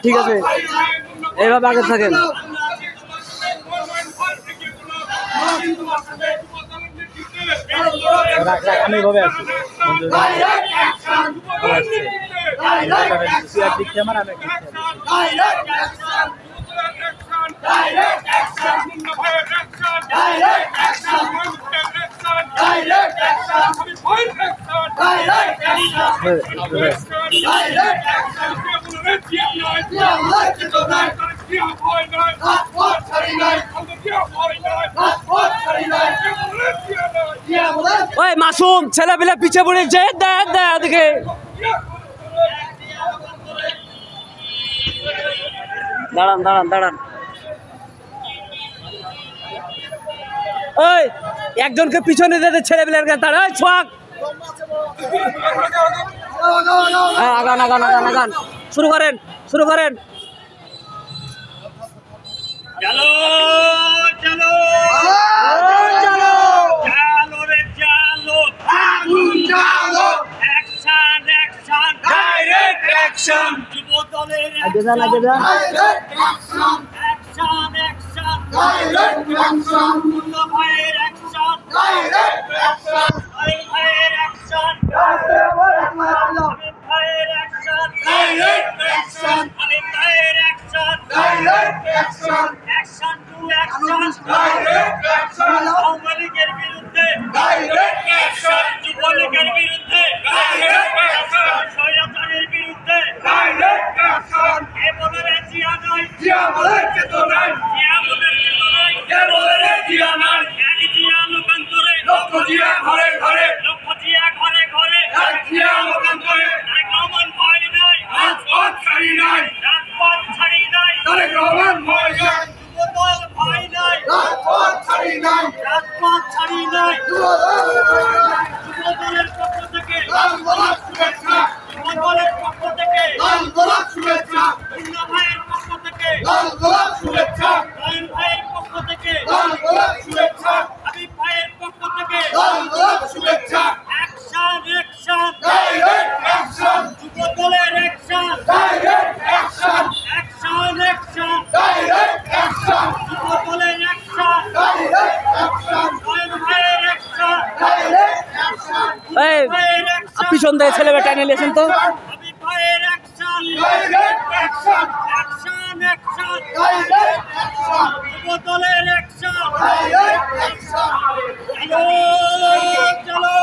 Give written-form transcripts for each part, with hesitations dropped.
ঠিক আছে, এইভাবে আগে থাকেন। আমি ভাবে আছি ওই মাসুম ছেলে পেলে পিছিয়ে পড়ে যে দেখে দাঁড়ান দাঁড়ান দাঁড়ান। ওই একজনকে পিছনে দিতে ছেলে পেলের কাছে দাঁড়ায় ছক। হ্যাঁ আগান আগান আগান আগান, শুরু করেন শুরু করেন। চলো চলো চলো চলো রে চলো, আগুন জ্বালো, অ্যাকশন অ্যাকশন, ডাইরেক্ট অ্যাকশন, যুব দলের আগে যান আগে যান। Direct action, action action, direct action, Munna ভাইয়ের অ্যাকশন, ডাইরেক্ট অ্যাকশন, আরিফ ভাইয়ের অ্যাকশন, আরিফ ভাইয়ের অ্যাকশন, ডাইরেক্ট অ্যাকশন, আরিফ ভাইয়ের action, direct action, action to action, direct action, Awami লীগের বিরুদ্ধে, ডাইরেক্ট অ্যাকশন, যুবলীগের বিরুদ্ধে, ডাইরেক্ট অ্যাকশন, স্বৈরাচারের বিরুদ্ধে, ডাইরেক্ট অ্যাকশন, এ বলে রে জিয়া নাই, জিয়া বলে চেতনায়, জিয়া বলে চেতনায়, কে বলে রে জিয়া নাই, এক জিয়া লোকান্তরে, লক্ষ জিয়া ঘরে ঘরে, লক্ষ জিয়া ঘরে ঘরে, এক জিয়া লোকান্তরে, তারেক রহমান ভয় নাই, রাজপথ ছাড়ি নাই, রাজপথ ছাড়ি নাই, তারেক রহমান ভয় নাই, যুবদল ভয় নাই, রাজপথ ছাড়ি নাই, রাজপথ ছাড়ি নাই, যুবদলের পক্ষ থেকে, লাল গোলাপ শুভেচ্ছা, যুবদলের পক্ষ থেকে, লাল গোলাপ শুভেচ্ছা, মুন্না ভাইয়ের পক্ষ থেকে, লাল গোলাপ শুভেচ্ছা, নয়ন ভাইয়ের পক্ষ থেকে, লাল গোলাপ শুভেচ্ছা, হাবিব ভাইয়ের পক্ষ থেকে, লাল গোলাপ শুভেচ্ছা, অ্যাকশন অ্যাকশন, ডাইরেক্ট অ্যাকশন, যুবদলের action, direct action, action action, direct action, যুবদলের অ্যাকশন, ডাইরেক্ট অ্যাকশন, নয়ন ভাইয়ের অ্যাকশন, ডাইরেক্ট অ্যাকশন, এই ভাইয়ের অ্যাকশন, পিছন দিয়ে ছেলে টেনে নিয়েছেন তো। হাবিব ভাইয়ের action, direct action, action action, direct action, যুবদলের অ্যাকশন, ডাইরেক্ট অ্যাকশন, চলো চলো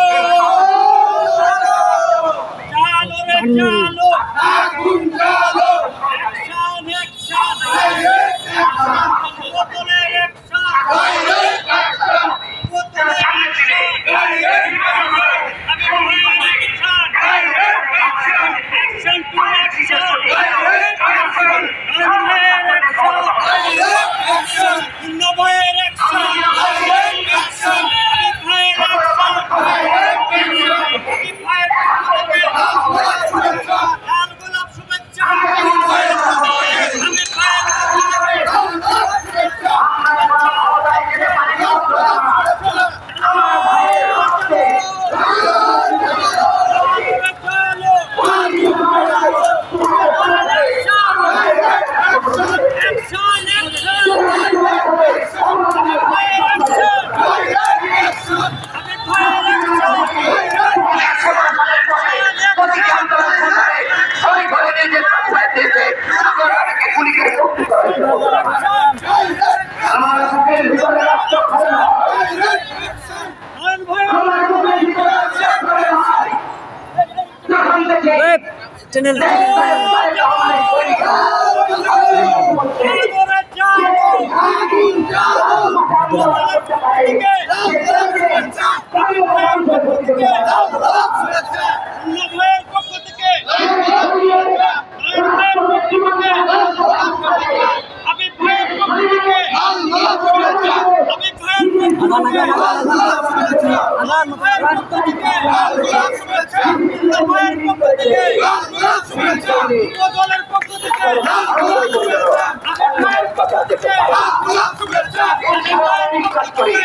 চলো রে চলো, আগুন জ্বালো, অ্যাকশন অ্যাকশন, ডাইরেক্ট অ্যাকশন, যুবদলের অ্যাকশন, ডাইরেক্ট অ্যাকশন, যুবদলের অ্যাকশন, ডাইরেক্ট অ্যাকশন, হাবিব ভাইয়ের action, direct action, action to action, direct action, Nayan ভাইয়ের অ্যাকশন, ডাইরেক্ট অ্যাকশন, মুন্না ভাইয়ের অ্যাকশন, ডাইরেক্ট অ্যাকশন, হাবিব ভাইয়ের অ্যাকশন, ডাইরেক্ট অ্যাকশন, হাবিব ভাইয়ের পক্ষ থেকে, লাল গোলাপ শুভেচ্ছা, লাল গোলাপ শুভেচ্ছা, হাবিব ভাইয়ের পক্ষ থেকে, হাবিব ভাইয়ের পক্ষ থেকে, লাল গোলাপ শুভেচ্ছা, লাল গোলাপ শুভেচ্ছা, চ্যানেল আগুন জ্বালো, লাল গোলাপ শুভেচ্ছা, লাল গোলাপ শুভেচ্ছা, লাল গোলাপ শুভেচ্ছা, লাল গোলাপ শুভেচ্ছা, থেকে যুব দলের পক্ষ থেকে আমার ভাইয়ের পক্ষ থেকে আমার ভাইয়ের পক্ষ থেকে